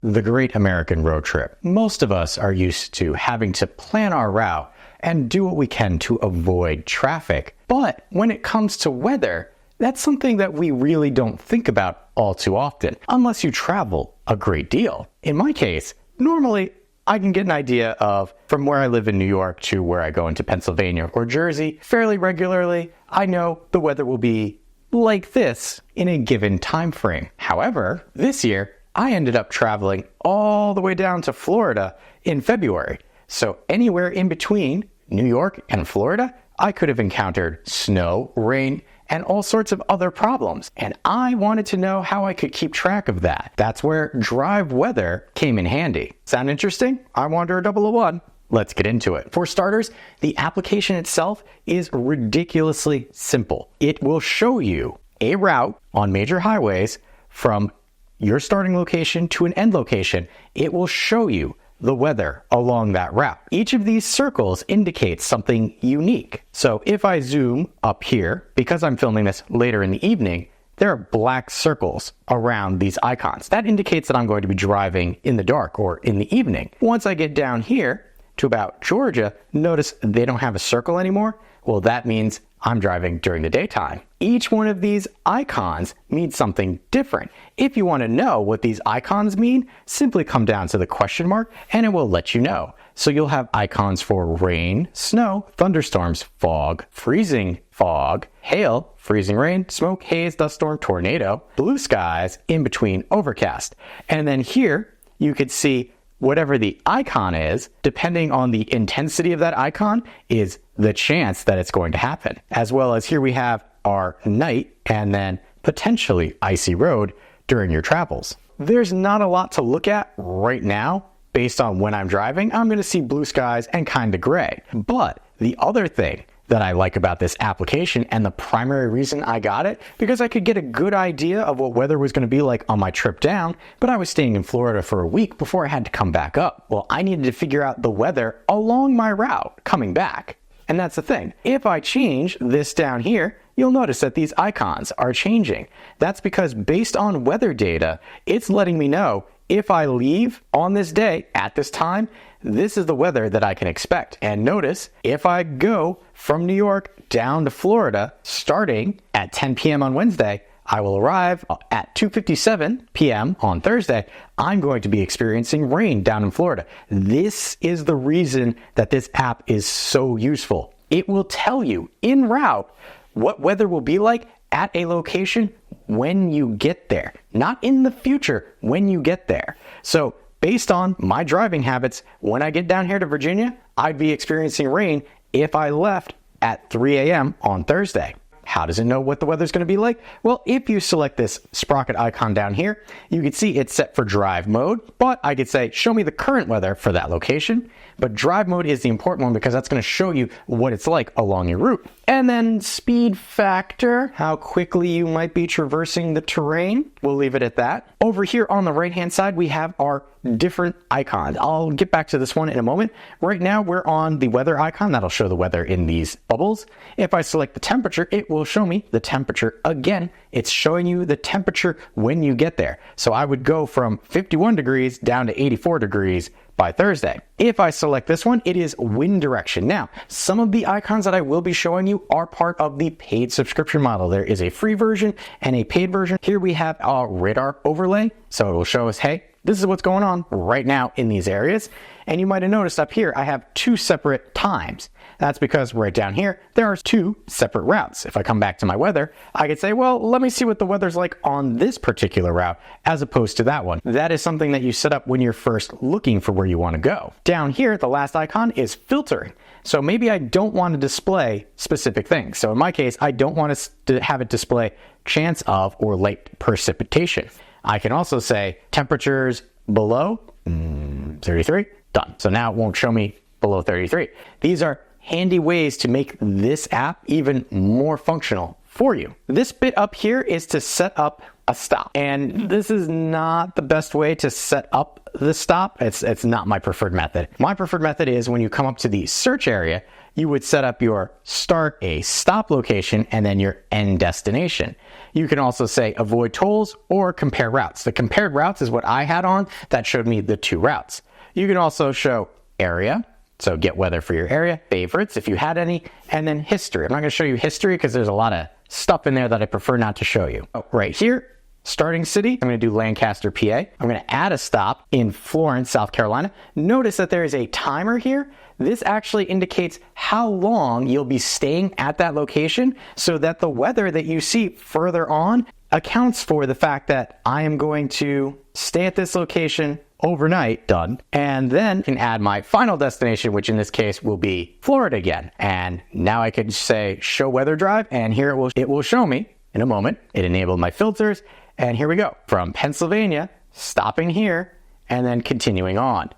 The great American road trip. Most of us are used to having to plan our route and do what we can to avoid traffic. But when it comes to weather, that's something that we really don't think about all too often, unless you travel a great deal. In my case, normally I can get an idea of from where I live in New York to where I go into Pennsylvania or Jersey fairly regularly. I know the weather will be like this in a given time frame. However, this year, I ended up traveling all the way down to Florida in February. So anywhere in between New York and Florida, I could have encountered snow, rain, and all sorts of other problems. And I wanted to know how I could keep track of that. That's where Driveweather came in handy. Sound interesting? I wonder a 001. Let's get into it. For starters, the application itself is ridiculously simple. It will show you a route on major highways from your starting location to an end location. It will show you the weather along that route. Each of these circles indicates something unique. So if I zoom up here, because I'm filming this later in the evening, there are black circles around these icons. That indicates that I'm going to be driving in the dark or in the evening. Once I get down here to about Georgia, notice they don't have a circle anymore. Well, that means I'm driving during the daytime. Each one of these icons means something different. If you want to know what these icons mean, simply come down to the question mark and it will let you know. So you'll have icons for rain, snow, thunderstorms, fog, freezing fog, hail, freezing rain, smoke, haze, dust storm, tornado, blue skies, in between overcast. And then here you could see whatever the icon is, depending on the intensity of that icon, is the chance that it's going to happen. As well as here we have our night and then potentially icy road during your travels. There's not a lot to look at right now based on when I'm driving. I'm going to see blue skies and kind of gray. But the other thing that I like about this application, and the primary reason I got it, because I could get a good idea of what weather was going to be like on my trip down, but I was staying in Florida for a week before I had to come back up. Well, I needed to figure out the weather along my route coming back. And that's the thing. If I change this down here, you'll notice that these icons are changing. That's because based on weather data, it's letting me know if I leave on this day at this time, this is the weather that I can expect. And notice, if I go from New York down to Florida, starting at 10 p.m. on Wednesday, I will arrive at 2:57 p.m. on Thursday. I'm going to be experiencing rain down in Florida. This is the reason that this app is so useful. It will tell you en route what weather will be like at a location when you get there, not in the future, when you get there. So based on my driving habits, when I get down here to Virginia, I'd be experiencing rain if I left at 3 a.m. on Thursday. How does it know what the weather's going to be like? Well, if you select this sprocket icon down here, you can see it's set for drive mode, but I could say, show me the current weather for that location. But drive mode is the important one because that's going to show you what it's like along your route. And then speed factor, how quickly you might be traversing the terrain. We'll leave it at that. Over here on the right-hand side, we have our different icons. I'll get back to this one in a moment. Right now, we're on the weather icon. That'll show the weather in these bubbles. If I select the temperature, it will show me the temperature again. It's showing you the temperature when you get there. So I would go from 51 degrees down to 84 degrees by Thursday. If I select this one, it is wind direction. Now, some of the icons that I will be showing you are part of the paid subscription model. There is a free version and a paid version. Here we have our radar overlay. So it will show us, hey, this is what's going on right now in these areas. And you might have noticed up here, I have two separate times. That's because right down here, there are two separate routes. If I come back to my weather, I could say, well, let me see what the weather's like on this particular route as opposed to that one. That is something that you set up when you're first looking for where you want to go. Down here, the last icon is filtering. So maybe I don't want to display specific things. So in my case, I don't want to have it display chance of or late precipitation. I can also say temperatures below 33, done. So now it won't show me below 33. These are handy ways to make this app even more functional for you. This bit up here is to set up a stop. And this is not the best way to set up the stop. It's not my preferred method. My preferred method is when you come up to the search area, you would set up your start a stop location and then your end destination. You can also say avoid tolls or compare routes. The compared routes is what I had on that showed me the 2 routes. You can also show area, so get weather for your area, favorites if you had any, and then history. I'm not going to show you history because there's a lot of stuff in there that I prefer not to show you. Oh, right here, starting city, I'm going to do Lancaster, PA. I'm going to add a stop in Florence, South Carolina. Notice that there is a timer here. This actually indicates how long you'll be staying at that location so that the weather that you see further on accounts for the fact that I am going to stay at this location overnight, done, and then can add my final destination, which in this case will be Florida again. And now I could say show weather drive, and here it will show me in a moment. It enabled my filters, and here we go. From Pennsylvania, stopping here, and then continuing on.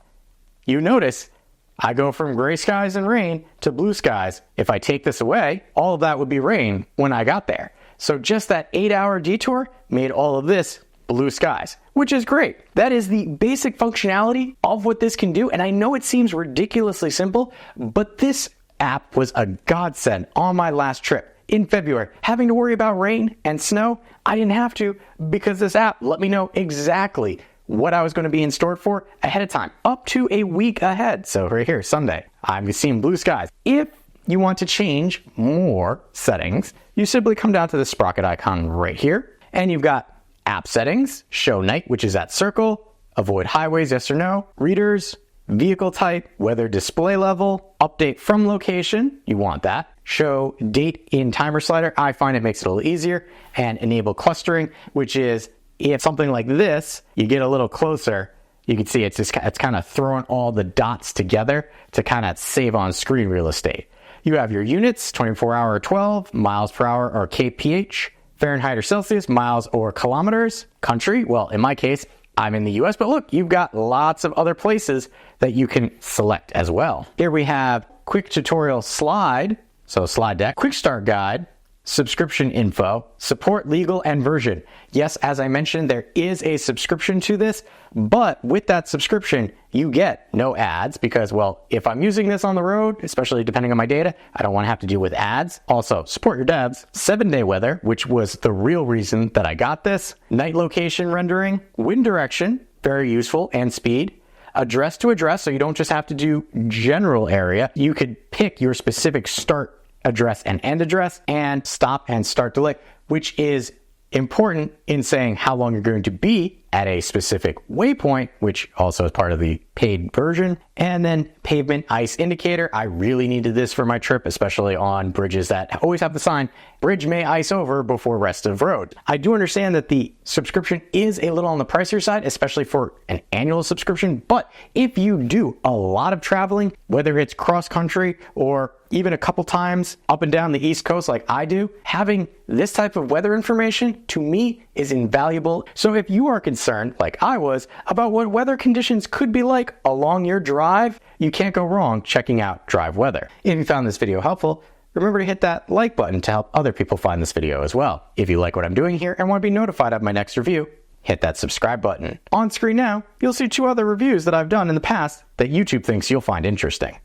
You notice I go from gray skies and rain to blue skies. If I take this away, all of that would be rain when I got there. So just that 8-hour detour made all of this blue skies, which is great. That is the basic functionality of what this can do. And I know it seems ridiculously simple, but this app was a godsend on my last trip in February. Having to worry about rain and snow, I didn't have to because this app let me know exactly what I was going to be in store for ahead of time, up to a week ahead. So right here, Sunday, I'm seeing blue skies. If you want to change more settings, you simply come down to the sprocket icon right here, and you've got app settings, show night, which is that circle, avoid highways, yes or no, readers, vehicle type, weather display level, update from location, you want that, show date in timer slider, I find it makes it a little easier, and enable clustering, which is if something like this, you get a little closer, you can see it's kind of throwing all the dots together to kind of save on screen real estate. You have your units, 24-hour or 12, miles per hour or kph, Fahrenheit or Celsius, miles or kilometers, country. Well, in my case, I'm in the US, but look, you've got lots of other places that you can select as well. Here we have quick tutorial slide, so slide deck, quick start guide, subscription info, support legal and version. Yes, as I mentioned, there is a subscription to this, but with that subscription, you get no ads because, well, if I'm using this on the road, especially depending on my data, I don't want to have to deal with ads. Also, support your devs, 7-day weather, which was the real reason that I got this, night location rendering, wind direction, very useful, and speed, address to address, so you don't just have to do general area. You could pick your specific start address and end address, and stop and start delay, which is important in saying how long you're going to be at a specific waypoint, which also is part of the paid version. And then pavement ice indicator. I really needed this for my trip, especially on bridges that always have the sign, bridge may ice over before rest of road. I do understand that the subscription is a little on the pricier side, especially for an annual subscription. But if you do a lot of traveling, whether it's cross country or even a couple times up and down the East Coast like I do, having this type of weather information to me is invaluable. So if you are concerned, like I was, about what weather conditions could be like along your drive, you can't go wrong checking out Driveweather. If you found this video helpful, remember to hit that like button to help other people find this video as well. If you like what I'm doing here and want to be notified of my next review, hit that subscribe button. On screen now, you'll see 2 other reviews that I've done in the past that YouTube thinks you'll find interesting.